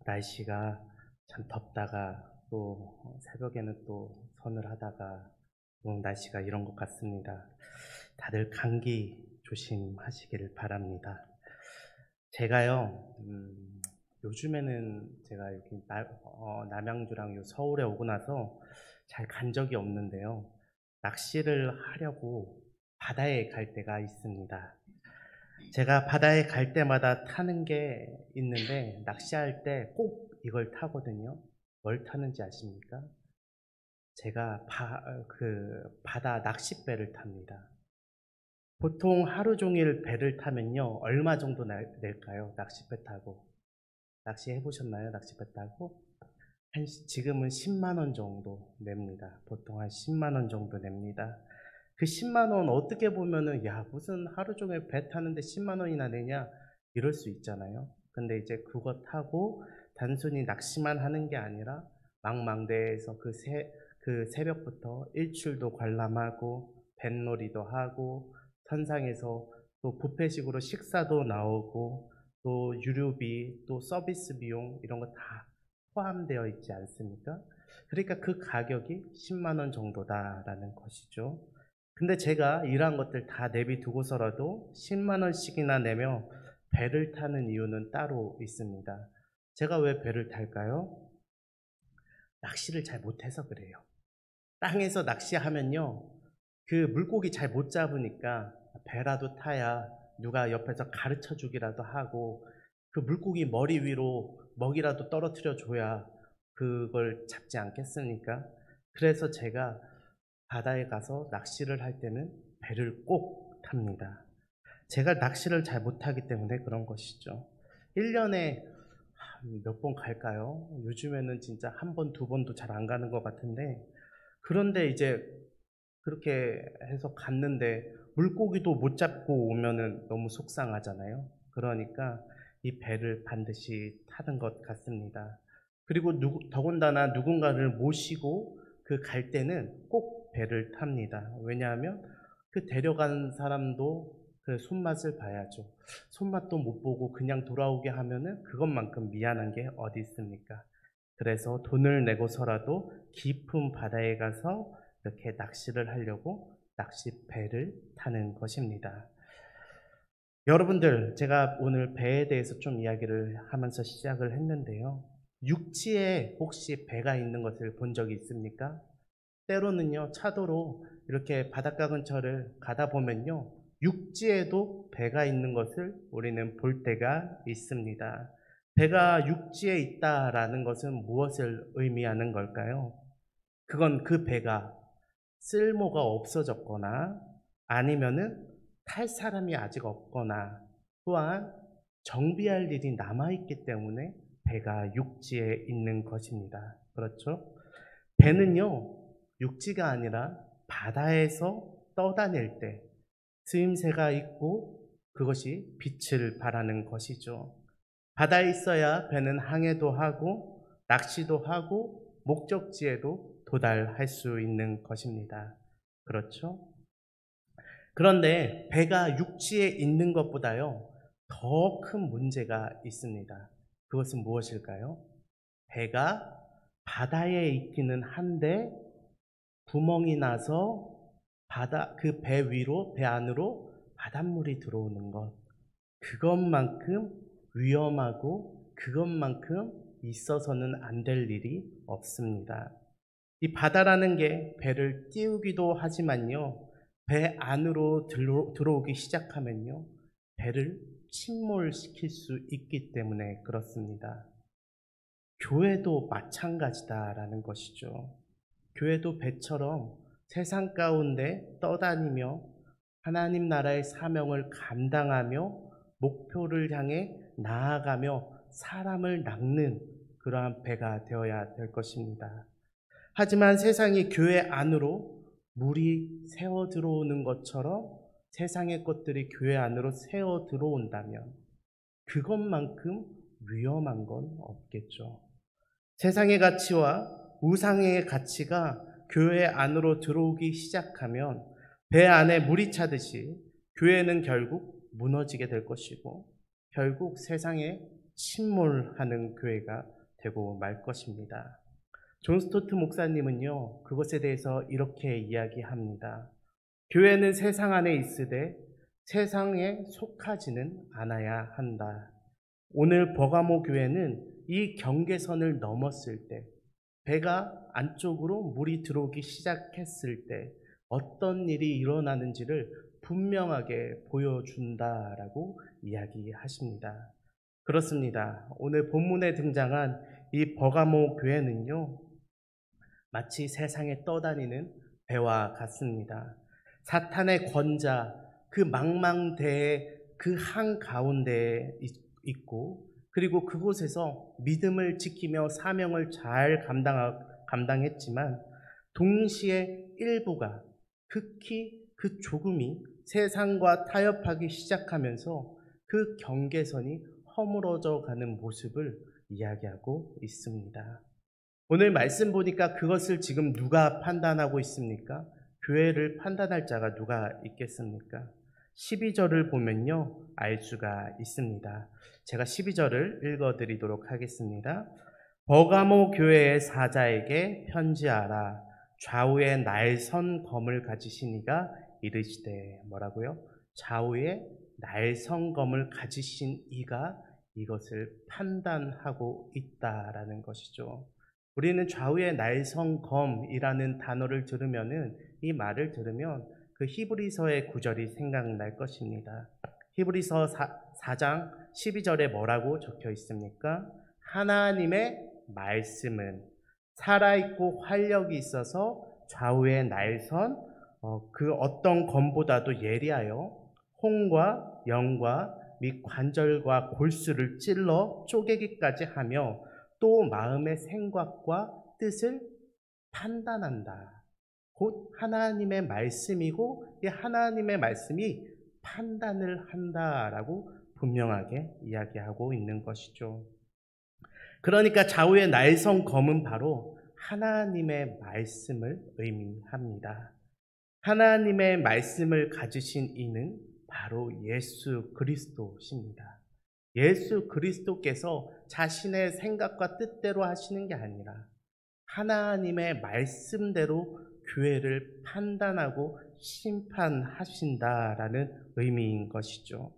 날씨가 참 덥다가 또 새벽에는 또 서늘하다가 날씨가 이런 것 같습니다. 다들 감기 조심하시길 바랍니다. 제가요, 요즘에는 제가 여기 남양주랑 요 서울에 오고 나서 잘 간 적이 없는데요. 낚시를 하려고 바다에 갈 때가 있습니다. 제가 바다에 갈 때마다 타는 게 있는데 낚시할 때 꼭 이걸 타거든요. 뭘 타는지 아십니까? 제가 바다 낚싯배를 탑니다. 보통 하루 종일 배를 타면요, 얼마 정도 낼까요? 낚싯배 타고. 낚시해 보셨나요? 낚싯배 타고? 지금은 10만 원 정도 냅니다. 보통 한 10만 원 정도 냅니다. 그 10만 원 어떻게 보면은 야 무슨 하루 종일 배 타는데 10만 원이나 내냐 이럴 수 있잖아요. 근데 이제 그거 타고 단순히 낚시만 하는 게 아니라 망망대해에서 그 새벽부터 일출도 관람하고 뱃놀이도 하고 선상에서 또 뷔페식으로 식사도 나오고 또 유류비 또 서비스 비용 이런 거 다 포함되어 있지 않습니까? 그러니까 그 가격이 10만 원 정도다라는 것이죠. 근데 제가 이러한 것들 다 내비두고서라도 10만 원씩이나 내며 배를 타는 이유는 따로 있습니다. 제가 왜 배를 탈까요? 낚시를 잘 못해서 그래요. 땅에서 낚시하면요, 그 물고기 잘 못 잡으니까 배라도 타야 누가 옆에서 가르쳐 주기라도 하고 그 물고기 머리 위로 먹이라도 떨어뜨려 줘야 그걸 잡지 않겠습니까? 그래서 제가 바다에 가서 낚시를 할 때는 배를 꼭 탑니다. 제가 낚시를 잘 못하기 때문에 그런 것이죠. 1년에 몇 번 갈까요? 요즘에는 진짜 한 번, 두 번도 잘 안 가는 것 같은데, 그런데 이제 그렇게 해서 갔는데 물고기도 못 잡고 오면은 너무 속상하잖아요. 그러니까 이 배를 반드시 타는 것 같습니다. 그리고 더군다나 누군가를 모시고 그 갈 때는 꼭 배를 탑니다. 왜냐하면 그 데려가는 사람도 그 손맛을 봐야죠. 손맛도 못 보고 그냥 돌아오게 하면은 그것만큼 미안한 게 어디 있습니까? 그래서 돈을 내고서라도 깊은 바다에 가서 이렇게 낚시를 하려고 낚싯배를 타는 것입니다. 여러분들, 제가 오늘 배에 대해서 좀 이야기를 하면서 시작을 했는데요. 육지에 혹시 배가 있는 것을 본 적이 있습니까? 때로는요, 차도로 이렇게 바닷가 근처를 가다 보면요, 육지에도 배가 있는 것을 우리는 볼 때가 있습니다. 배가 육지에 있다라는 것은 무엇을 의미하는 걸까요? 그건 그 배가 쓸모가 없어졌거나 아니면은 탈 사람이 아직 없거나 또한 정비할 일이 남아있기 때문에 배가 육지에 있는 것입니다. 그렇죠? 배는요, 육지가 아니라 바다에서 떠다닐 때 쓰임새가 있고 그것이 빛을 발하는 것이죠. 바다에 있어야 배는 항해도 하고 낚시도 하고 목적지에도 도달할 수 있는 것입니다. 그렇죠? 그런데 배가 육지에 있는 것보다요, 더 큰 문제가 있습니다. 그것은 무엇일까요? 배가 바다에 있기는 한데 구멍이 나서 그 배 위로, 배 안으로 바닷물이 들어오는 것. 그것만큼 위험하고 그것만큼 있어서는 안 될 일이 없습니다. 이 바다라는 게 배를 띄우기도 하지만요, 배 안으로 들어오기 시작하면요, 배를 침몰시킬 수 있기 때문에 그렇습니다. 교회도 마찬가지다라는 것이죠. 교회도 배처럼 세상 가운데 떠다니며 하나님 나라의 사명을 감당하며 목표를 향해 나아가며 사람을 낚는 그러한 배가 되어야 될 것입니다. 하지만 세상이 교회 안으로 물이 새어 들어오는 것처럼 세상의 것들이 교회 안으로 새어 들어온다면 그것만큼 위험한 건 없겠죠. 세상의 가치와 우상의 가치가 교회 안으로 들어오기 시작하면 배 안에 물이 차듯이 교회는 결국 무너지게 될 것이고 결국 세상에 침몰하는 교회가 되고 말 것입니다. 존 스토트 목사님은요, 그것에 대해서 이렇게 이야기합니다. 교회는 세상 안에 있으되 세상에 속하지는 않아야 한다. 오늘 버가모 교회는 이 경계선을 넘었을 때, 배가 안쪽으로 물이 들어오기 시작했을 때 어떤 일이 일어나는지를 분명하게 보여준다라고 이야기하십니다. 그렇습니다. 오늘 본문에 등장한 이 버가모 교회는요, 마치 세상에 떠다니는 배와 같습니다. 사탄의 권자, 그 망망대해 그 한가운데에 있고, 그리고 그곳에서 믿음을 지키며 사명을 잘 감당했지만 동시에 일부가, 극히 그 조금이 세상과 타협하기 시작하면서 그 경계선이 허물어져 가는 모습을 이야기하고 있습니다. 오늘 말씀 보니까 그것을 지금 누가 판단하고 있습니까? 교회를 판단할 자가 누가 있겠습니까? 12절을 보면요, 알 수가 있습니다. 제가 12절을 읽어드리도록 하겠습니다. 버가모 교회의 사자에게 편지하라. 좌우에 날선 검을 가지신 이가 이르시되, 뭐라고요? 좌우에 날선 검을 가지신 이가 이것을 판단하고 있다라는 것이죠. 우리는 좌우에 날선 검이라는 단어를 들으면은, 이 말을 들으면 그 히브리서의 구절이 생각날 것입니다. 히브리서 4장 12절에 뭐라고 적혀 있습니까? 하나님의 말씀은 살아있고 활력이 있어서 좌우에 날선 그 어떤 검보다도 예리하여 홍과 영과 및 관절과 골수를 찔러 쪼개기까지 하며 또 마음의 생각과 뜻을 판단한다. 곧 하나님의 말씀이고 이 하나님의 말씀이 판단을 한다라고 분명하게 이야기하고 있는 것이죠. 그러니까 좌우의 날선 검은 바로 하나님의 말씀을 의미합니다. 하나님의 말씀을 가지신 이는 바로 예수 그리스도십니다. 예수 그리스도께서 자신의 생각과 뜻대로 하시는 게 아니라 하나님의 말씀대로 교회를 판단하고 심판하신다라는 의미인 것이죠.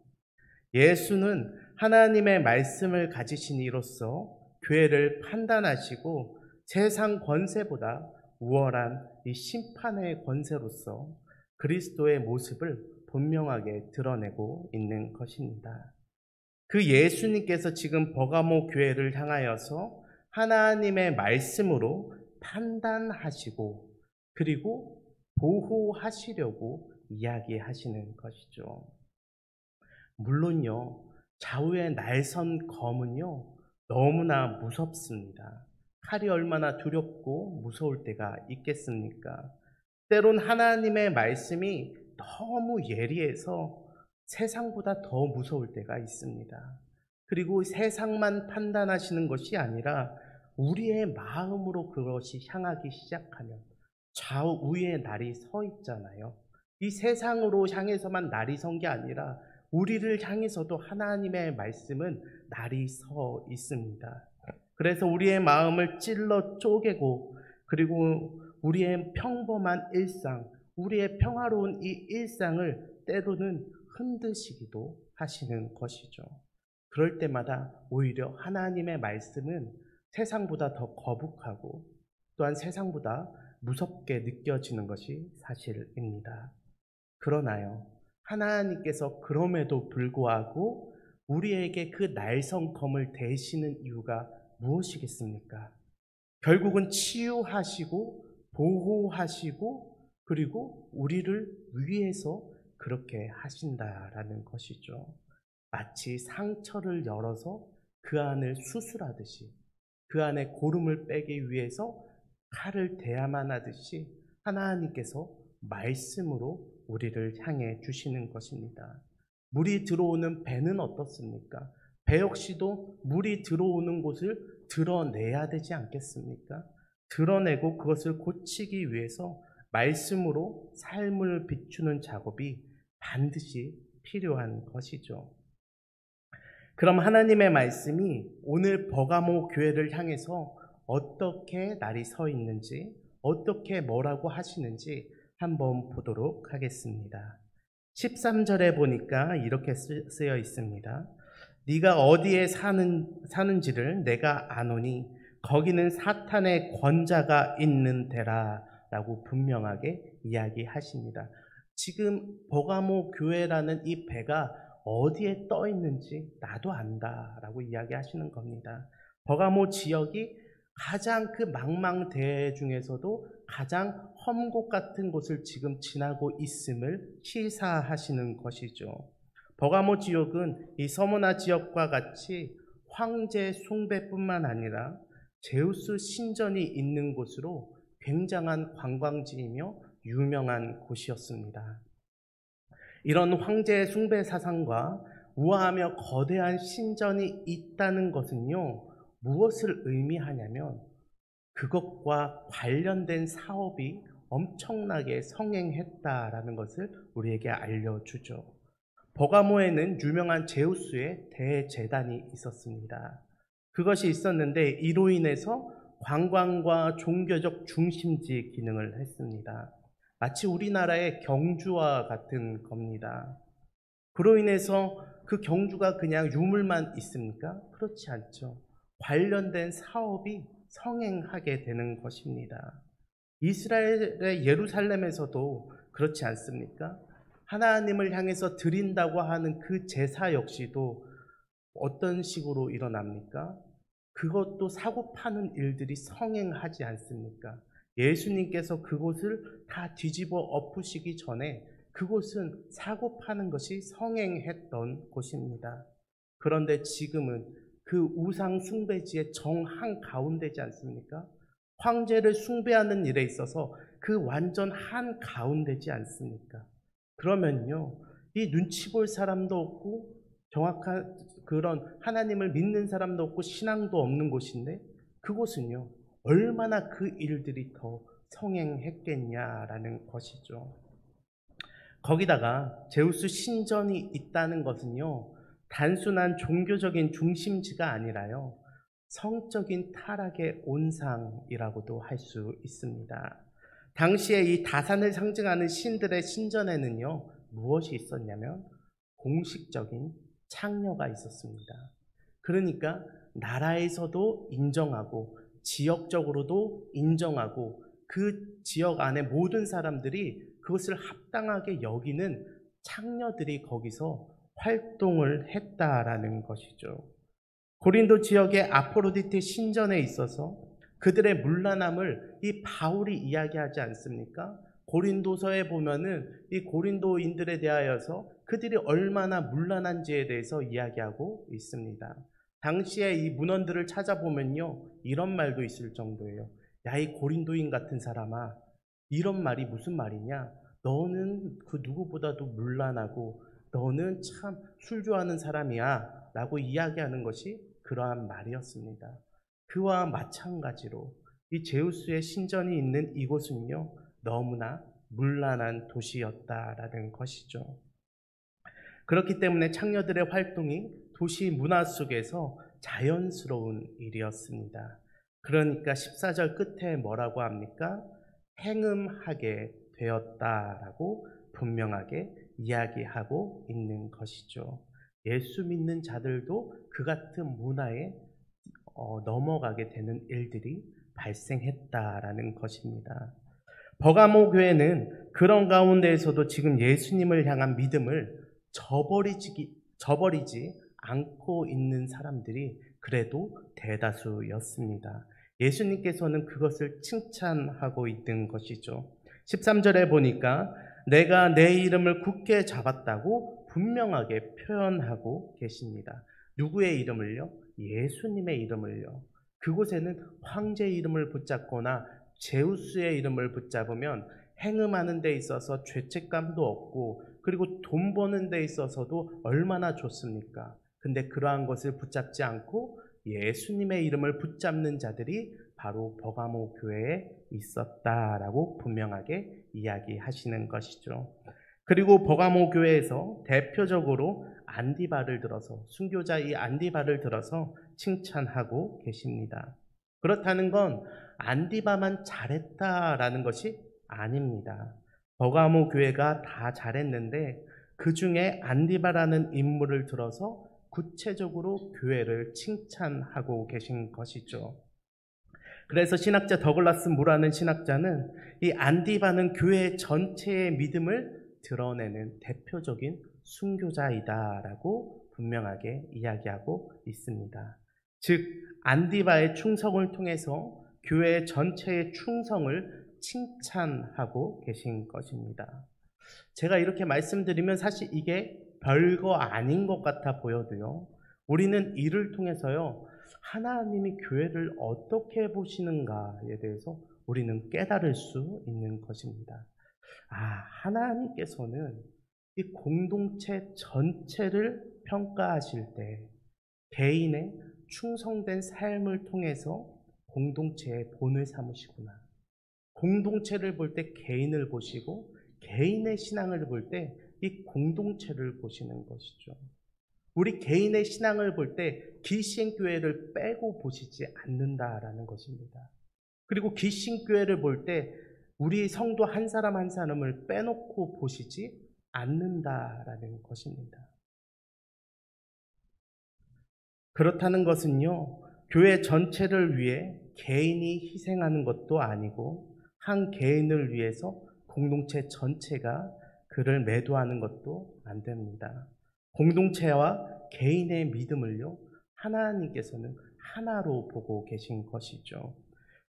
예수는 하나님의 말씀을 가지신 이로써 교회를 판단하시고 세상 권세보다 우월한 이 심판의 권세로서 그리스도의 모습을 분명하게 드러내고 있는 것입니다. 그 예수님께서 지금 버가모 교회를 향하여서 하나님의 말씀으로 판단하시고 그리고 보호하시려고 이야기하시는 것이죠. 물론요, 좌우의 날선 검은요, 너무나 무섭습니다. 칼이 얼마나 두렵고 무서울 때가 있겠습니까? 때론 하나님의 말씀이 너무 예리해서 세상보다 더 무서울 때가 있습니다. 그리고 세상만 판단하시는 것이 아니라 우리의 마음으로 그것이 향하기 시작하면 좌우에 날이 서 있잖아요. 이 세상으로 향해서만 날이 선 게 아니라 우리를 향해서도 하나님의 말씀은 날이 서 있습니다. 그래서 우리의 마음을 찔러 쪼개고 그리고 우리의 평범한 일상, 우리의 평화로운 이 일상을 때로는 흔드시기도 하시는 것이죠. 그럴 때마다 오히려 하나님의 말씀은 세상보다 더 거북하고 또한 세상보다 무섭게 느껴지는 것이 사실입니다. 그러나요, 하나님께서 그럼에도 불구하고 우리에게 그 날성검을 대시는 이유가 무엇이겠습니까? 결국은 치유하시고 보호하시고 그리고 우리를 위해서 그렇게 하신다라는 것이죠. 마치 상처를 열어서 그 안을 수술하듯이 그 안에 고름을 빼기 위해서 칼을 대야만 하듯이 하나님께서 말씀으로 우리를 향해 주시는 것입니다. 물이 들어오는 배는 어떻습니까? 배 역시도 물이 들어오는 곳을 드러내야 되지 않겠습니까? 드러내고 그것을 고치기 위해서 말씀으로 삶을 비추는 작업이 반드시 필요한 것이죠. 그럼 하나님의 말씀이 오늘 버가모 교회를 향해서 어떻게 날이 서 있는지, 어떻게 뭐라고 하시는지 한번 보도록 하겠습니다. 13절에 보니까 이렇게 쓰여 있습니다. 네가 어디에 사는지를 내가 아노니 거기는 사탄의 권자가 있는 데라 라고 분명하게 이야기하십니다. 지금 버가모 교회라는 이 배가 어디에 떠 있는지 나도 안다 라고 이야기하시는 겁니다. 버가모 지역이 가장 그 망망대해 중에서도 가장 험곡 같은 곳을 지금 지나고 있음을 시사하시는 것이죠. 버가모 지역은 이 서머나 지역과 같이 황제 숭배뿐만 아니라 제우스 신전이 있는 곳으로 굉장한 관광지이며 유명한 곳이었습니다. 이런 황제 숭배 사상과 우아하며 거대한 신전이 있다는 것은요, 무엇을 의미하냐면 그것과 관련된 사업이 엄청나게 성행했다라는 것을 우리에게 알려주죠. 버가모에는 유명한 제우스의 대제단이 있었습니다. 그것이 있었는데 이로 인해서 관광과 종교적 중심지 기능을 했습니다. 마치 우리나라의 경주와 같은 겁니다. 그로 인해서 그 경주가 그냥 유물만 있습니까? 그렇지 않죠. 관련된 사업이 성행하게 되는 것입니다. 이스라엘의 예루살렘에서도 그렇지 않습니까? 하나님을 향해서 드린다고 하는 그 제사 역시도 어떤 식으로 일어납니까? 그것도 사고 파는 일들이 성행하지 않습니까? 예수님께서 그곳을 다 뒤집어 엎으시기 전에 그곳은 사고 파는 것이 성행했던 곳입니다. 그런데 지금은 그 우상 숭배지의 정 한가운데지 않습니까? 황제를 숭배하는 일에 있어서 그 완전 한가운데지 않습니까? 그러면요, 이 눈치 볼 사람도 없고 정확한 그런 하나님을 믿는 사람도 없고 신앙도 없는 곳인데 그곳은요, 얼마나 그 일들이 더 성행했겠냐라는 것이죠. 거기다가 제우스 신전이 있다는 것은요, 단순한 종교적인 중심지가 아니라요, 성적인 타락의 온상이라고도 할 수 있습니다. 당시에 이 다산을 상징하는 신들의 신전에는요, 무엇이 있었냐면 공식적인 창녀가 있었습니다. 그러니까 나라에서도 인정하고 지역적으로도 인정하고 그 지역 안에 모든 사람들이 그것을 합당하게 여기는 창녀들이 거기서 활동을 했다라는 것이죠. 고린도 지역의 아포로디테 신전에 있어서 그들의 문란함을 이 바울이 이야기하지 않습니까? 고린도서에 보면은 이 고린도인들에 대하여서 그들이 얼마나 문란한지에 대해서 이야기하고 있습니다. 당시에 이 문헌들을 찾아보면요, 이런 말도 있을 정도예요. 야, 이 고린도인 같은 사람아, 이런 말이 무슨 말이냐? 너는 그 누구보다도 문란하고 너는 참 술 좋아하는 사람이야 라고 이야기하는 것이 그러한 말이었습니다. 그와 마찬가지로 이 제우스의 신전이 있는 이곳은요, 너무나 문란한 도시였다라는 것이죠. 그렇기 때문에 창녀들의 활동이 도시 문화 속에서 자연스러운 일이었습니다. 그러니까 14절 끝에 뭐라고 합니까? 행음하게 되었다라고 분명하게 이야기하고 있는 것이죠. 예수 믿는 자들도 그 같은 문화에 넘어가게 되는 일들이 발생했다라는 것입니다. 버가모 교회는 그런 가운데에서도 지금 예수님을 향한 믿음을 저버리지 않고 있는 사람들이 그래도 대다수였습니다. 예수님께서는 그것을 칭찬하고 있는 것이죠. 13절에 보니까 내가 내 이름을 굳게 잡았다고 분명하게 표현하고 계십니다. 누구의 이름을요? 예수님의 이름을요. 그곳에는 황제의 이름을 붙잡거나 제우스의 이름을 붙잡으면 행음하는 데 있어서 죄책감도 없고 그리고 돈 버는 데 있어서도 얼마나 좋습니까? 근데 그러한 것을 붙잡지 않고 예수님의 이름을 붙잡는 자들이 바로 버가모 교회에 있었다라고 분명하게 이야기하시는 것이죠. 그리고 버가모 교회에서 대표적으로 안디바를 들어서, 순교자 이 안디바를 들어서 칭찬하고 계십니다. 그렇다는 건 안디바만 잘했다라는 것이 아닙니다. 버가모 교회가 다 잘했는데 그 중에 안디바라는 인물을 들어서 구체적으로 교회를 칭찬하고 계신 것이죠. 그래서 신학자 더글라스 무라는 신학자는 이 안디바는 교회 전체의 믿음을 드러내는 대표적인 순교자이다라고 분명하게 이야기하고 있습니다. 즉 안디바의 충성을 통해서 교회 전체의 충성을 칭찬하고 계신 것입니다. 제가 이렇게 말씀드리면 사실 이게 별거 아닌 것 같아 보여도요, 우리는 이를 통해서요, 하나님이 교회를 어떻게 보시는가에 대해서 우리는 깨달을 수 있는 것입니다. 하나님께서는 이 공동체 전체를 평가하실 때 개인의 충성된 삶을 통해서 공동체의 본을 삼으시구나. 공동체를 볼 때 개인을 보시고 개인의 신앙을 볼 때 이 공동체를 보시는 것이죠. 우리 개인의 신앙을 볼 때 기신교회를 빼고 보시지 않는다라는 것입니다. 그리고 기신교회를 볼 때 우리 성도 한 사람 한 사람을 빼놓고 보시지 않는다라는 것입니다. 그렇다는 것은요, 교회 전체를 위해 개인이 희생하는 것도 아니고 한 개인을 위해서 공동체 전체가 그를 매도하는 것도 안 됩니다. 공동체와 개인의 믿음을요, 하나님께서는 하나로 보고 계신 것이죠.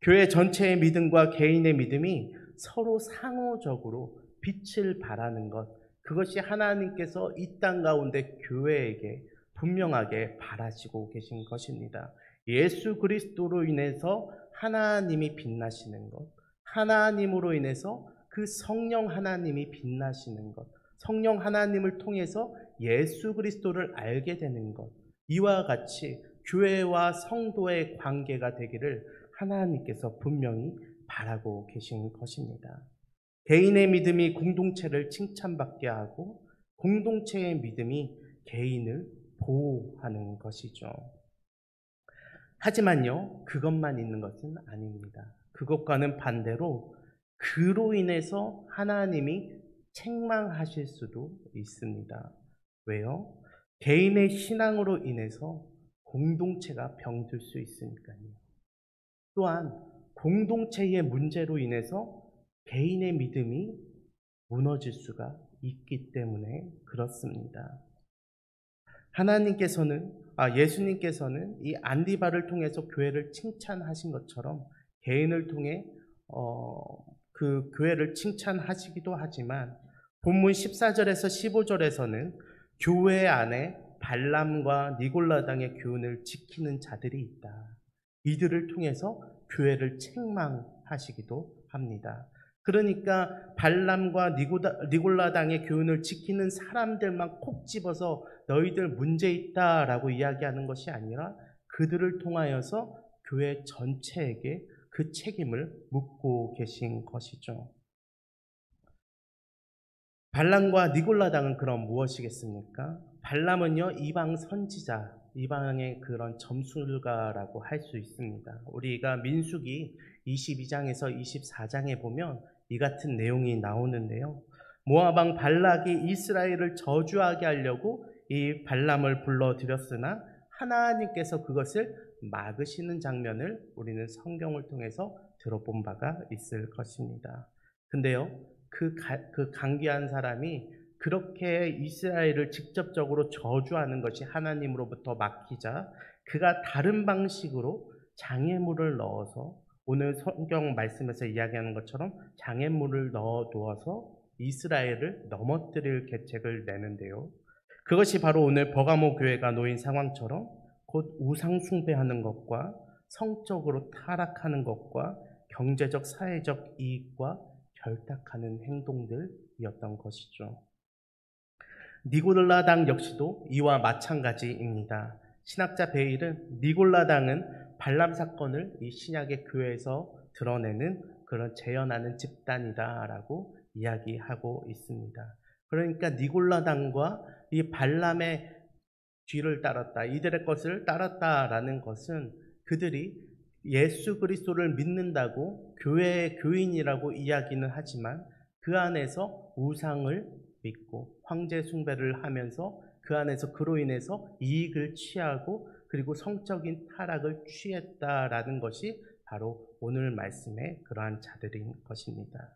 교회 전체의 믿음과 개인의 믿음이 서로 상호적으로 빛을 발하는 것, 그것이 하나님께서 이 땅 가운데 교회에게 분명하게 바라시고 계신 것입니다. 예수 그리스도로 인해서 하나님이 빛나시는 것, 하나님으로 인해서 그 성령 하나님이 빛나시는 것, 성령 하나님을 통해서 예수 그리스도를 알게 되는 것, 이와 같이 교회와 성도의 관계가 되기를 하나님께서 분명히 바라고 계신 것입니다. 개인의 믿음이 공동체를 칭찬받게 하고 공동체의 믿음이 개인을 보호하는 것이죠. 하지만요, 그것만 있는 것은 아닙니다. 그것과는 반대로 그로 인해서 하나님이 책망하실 수도 있습니다. 왜요? 개인의 신앙으로 인해서 공동체가 병들 수 있으니까요. 또한 공동체의 문제로 인해서 개인의 믿음이 무너질 수가 있기 때문에 그렇습니다. 예수님께서는 이 안디바를 통해서 교회를 칭찬하신 것처럼 개인을 통해 그 교회를 칭찬하시기도 하지만 본문 14절에서 15절에서는 교회 안에 발람과 니골라당의 교훈을 지키는 자들이 있다. 이들을 통해서 교회를 책망하시기도 합니다. 그러니까 발람과 니골라당의 교훈을 지키는 사람들만 콕 집어서 너희들 문제 있다라고 이야기하는 것이 아니라 그들을 통하여서 교회 전체에게 그 책임을 묻고 계신 것이죠. 발람과 니골라당은 그럼 무엇이겠습니까? 발람은요, 이방 선지자, 이방의 그런 점술가라고 할 수 있습니다. 우리가 민수기 22장에서 24장에 보면 이 같은 내용이 나오는데요. 모압 왕 발락이 이스라엘을 저주하게 하려고 이 발람을 불러들였으나 하나님께서 그것을 막으시는 장면을 우리는 성경을 통해서 들어본 바가 있을 것입니다. 근데요, 그 강귀한 사람이 그렇게 이스라엘을 직접적으로 저주하는 것이 하나님으로부터 막히자 그가 다른 방식으로 장애물을 넣어서, 오늘 성경 말씀에서 이야기하는 것처럼 장애물을 넣어두어서 이스라엘을 넘어뜨릴 계책을 내는데요. 그것이 바로 오늘 버가모 교회가 놓인 상황처럼 곧 우상 숭배하는 것과 성적으로 타락하는 것과 경제적 사회적 이익과 결탁하는 행동들이었던 것이죠. 니골라당 역시도 이와 마찬가지입니다. 신학자 베일은 니골라당은 발람 사건을 이 신약의 교회에서 드러내는 그런 재현하는 집단이다라고 이야기하고 있습니다. 그러니까 니골라당과 이 발람의 뒤를 따랐다, 이들의 것을 따랐다라는 것은 그들이 예수 그리스도를 믿는다고 교회의 교인이라고 이야기는 하지만 그 안에서 우상을 믿고 황제 숭배를 하면서 그 안에서 그로 인해서 이익을 취하고 그리고 성적인 타락을 취했다라는 것이 바로 오늘 말씀의 그러한 자들인 것입니다.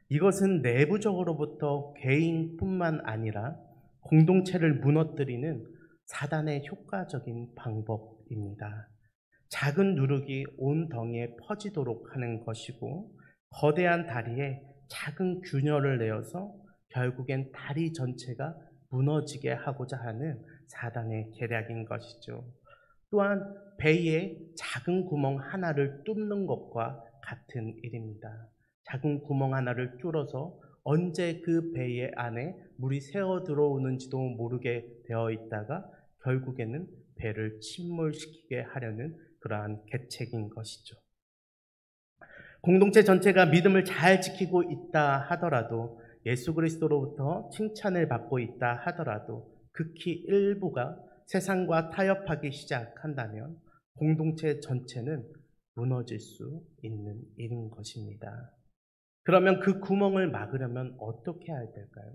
이것은 내부적으로부터 개인뿐만 아니라 공동체를 무너뜨리는 사단의 효과적인 방법입니다. 작은 누룩이 온 덩이에 퍼지도록 하는 것이고 거대한 다리에 작은 균열을 내어서 결국엔 다리 전체가 무너지게 하고자 하는 사단의 계략인 것이죠. 또한 배에 작은 구멍 하나를 뚫는 것과 같은 일입니다. 작은 구멍 하나를 뚫어서 언제 그 배 안에 물이 새어 들어오는지도 모르게 되어 있다가 결국에는 배를 침몰시키게 하려는 그러한 계책인 것이죠. 공동체 전체가 믿음을 잘 지키고 있다 하더라도 예수 그리스도로부터 칭찬을 받고 있다 하더라도 극히 일부가 세상과 타협하기 시작한다면 공동체 전체는 무너질 수 있는 일인 것입니다. 그러면 그 구멍을 막으려면 어떻게 해야 될까요?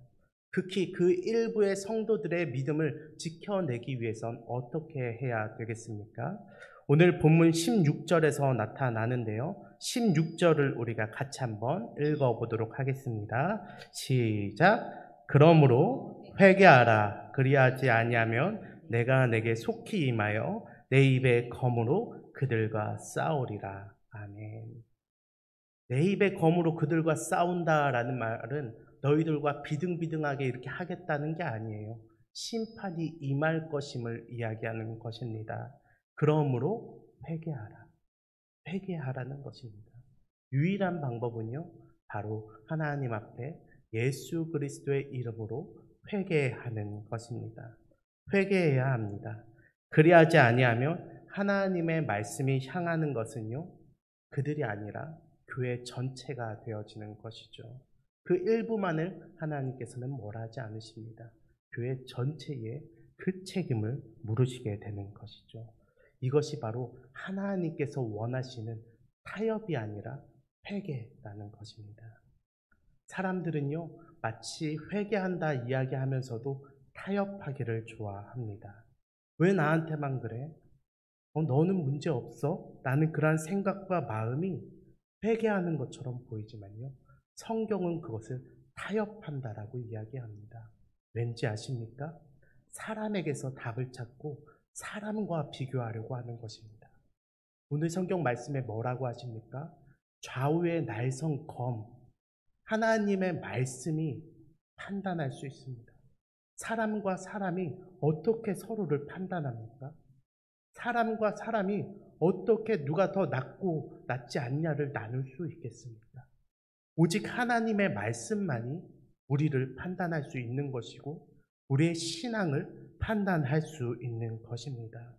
극히 그 일부의 성도들의 믿음을 지켜내기 위해선 어떻게 해야 되겠습니까? 오늘 본문 16절에서 나타나는데요. 16절을 우리가 같이 한번 읽어보도록 하겠습니다. 시작. 그러므로 회개하라. 그리하지 아니하면 내가 내게 속히 임하여 내 입의 검으로 그들과 싸우리라. 아멘. 내 입의 검으로 그들과 싸운다라는 말은 너희들과 비등비등하게 이렇게 하겠다는 게 아니에요. 심판이 임할 것임을 이야기하는 것입니다. 그러므로 회개하라. 회개하라는 것입니다. 유일한 방법은요, 바로 하나님 앞에 예수 그리스도의 이름으로 회개하는 것입니다. 회개해야 합니다. 그리하지 아니하면 하나님의 말씀이 향하는 것은요, 그들이 아니라 교회 전체가 되어지는 것이죠. 그 일부만을 하나님께서는 뭘 하지 않으십니다. 교회 전체에 그 책임을 물으시게 되는 것이죠. 이것이 바로 하나님께서 원하시는 타협이 아니라 회개라는 것입니다. 사람들은요, 마치 회개한다 이야기하면서도 타협하기를 좋아합니다. 왜 나한테만 그래? 너는 문제 없어? 라는 그런 생각과 마음이 회개하는 것처럼 보이지만요, 성경은 그것을 타협한다라고 이야기합니다. 왠지 아십니까? 사람에게서 답을 찾고 사람과 비교하려고 하는 것입니다. 오늘 성경 말씀에 뭐라고 하십니까? 좌우의 날선 검, 하나님의 말씀이 판단할 수 있습니다. 사람과 사람이 어떻게 서로를 판단합니까? 사람과 사람이 어떻게 누가 더 낫고 낫지 않냐를 나눌 수 있겠습니까? 오직 하나님의 말씀만이 우리를 판단할 수 있는 것이고 우리의 신앙을 판단할 수 있는 것입니다.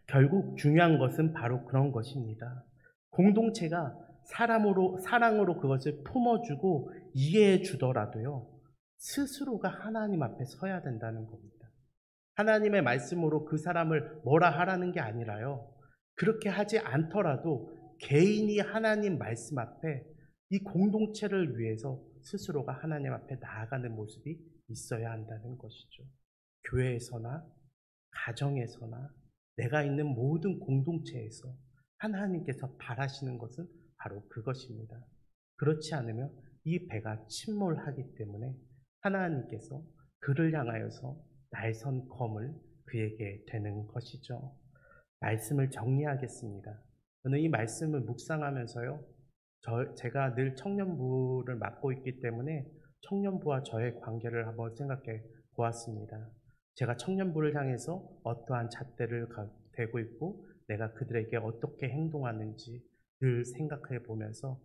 결국 중요한 것은 바로 그런 것입니다. 공동체가 사랑으로 그것을 품어주고 이해해 주더라도요, 스스로가 하나님 앞에 서야 된다는 겁니다. 하나님의 말씀으로 그 사람을 뭐라 하라는 게 아니라요, 그렇게 하지 않더라도 개인이 하나님 말씀 앞에 이 공동체를 위해서 스스로가 하나님 앞에 나아가는 모습이 있어야 한다는 것이죠. 교회에서나 가정에서나 내가 있는 모든 공동체에서 하나님께서 바라시는 것은 바로 그것입니다. 그렇지 않으면 이 배가 침몰하기 때문에 하나님께서 그를 향하여서 날선 검을 그에게 되는 것이죠. 말씀을 정리하겠습니다. 저는 이 말씀을 묵상하면서요, 제가 늘 청년부를 맡고 있기 때문에 청년부와 저의 관계를 한번 생각해 보았습니다. 제가 청년부를 향해서 어떠한 잣대를 대고 있고 내가 그들에게 어떻게 행동하는지 늘 생각해 보면서,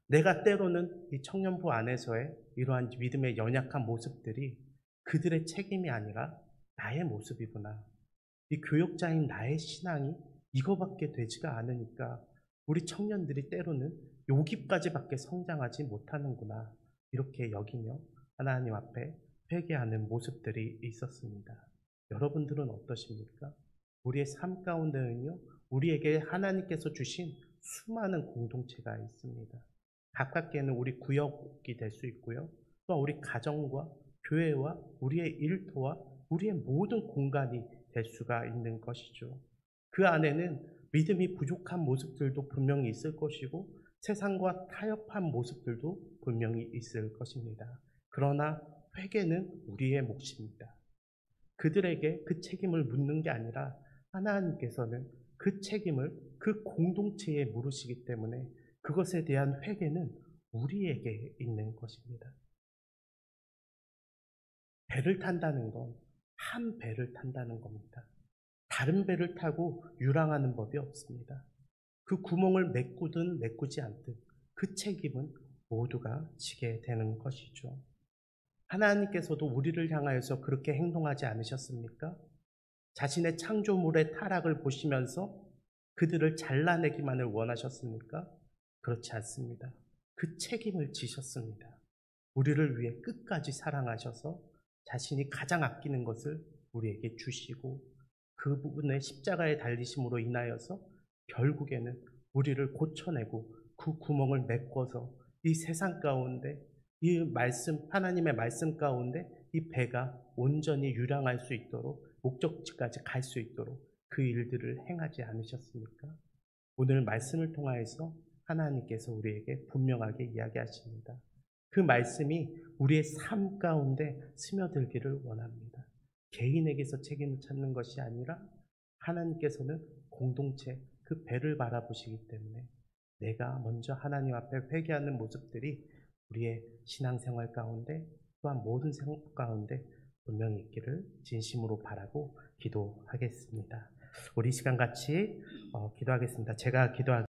내가 때로는 이 청년부 안에서의 이러한 믿음의 연약한 모습들이 그들의 책임이 아니라 나의 모습이구나. 이 교역자인 나의 신앙이 이거밖에 되지가 않으니까 우리 청년들이 때로는 여기까지밖에 성장하지 못하는구나, 이렇게 여기며 하나님 앞에 회개하는 모습들이 있었습니다. 여러분들은 어떠십니까? 우리의 삶 가운데는요, 우리에게 하나님께서 주신 수많은 공동체가 있습니다. 가깝게는 우리 구역이 될 수 있고요. 또 우리 가정과 교회와 우리의 일터와 우리의 모든 공간이 될 수가 있는 것이죠. 그 안에는 믿음이 부족한 모습들도 분명히 있을 것이고 세상과 타협한 모습들도 분명히 있을 것입니다. 그러나 회개는 우리의 몫입니다. 그들에게 그 책임을 묻는 게 아니라 하나님께서는 그 책임을 그 공동체에 물으시기 때문에 그것에 대한 회개는 우리에게 있는 것입니다. 배를 탄다는 건 한 배를 탄다는 겁니다. 다른 배를 타고 유랑하는 법이 없습니다. 그 구멍을 메꾸든 메꾸지 않든 그 책임은 모두가 지게 되는 것이죠. 하나님께서도 우리를 향하여서 그렇게 행동하지 않으셨습니까? 자신의 창조물의 타락을 보시면서 그들을 잘라내기만을 원하셨습니까? 그렇지 않습니다. 그 책임을 지셨습니다. 우리를 위해 끝까지 사랑하셔서 자신이 가장 아끼는 것을 우리에게 주시고 그 부분의 십자가에 달리심으로 인하여서 결국에는 우리를 고쳐내고 그 구멍을 메꿔서 이 세상 가운데 이 말씀, 하나님의 말씀 가운데 이 배가 온전히 유랑할 수 있도록 목적지까지 갈 수 있도록 그 일들을 행하지 않으셨습니까? 오늘 말씀을 통하여서 하나님께서 우리에게 분명하게 이야기하십니다. 그 말씀이 우리의 삶 가운데 스며들기를 원합니다. 개인에게서 책임을 찾는 것이 아니라 하나님께서는 공동체 그 배를 바라보시기 때문에 내가 먼저 하나님 앞에 회개하는 모습들이 우리의 신앙생활 가운데 또한 모든 생활 가운데 분명히 있기를 진심으로 바라고 기도하겠습니다. 우리 시간 같이 기도하겠습니다. 제가 기도할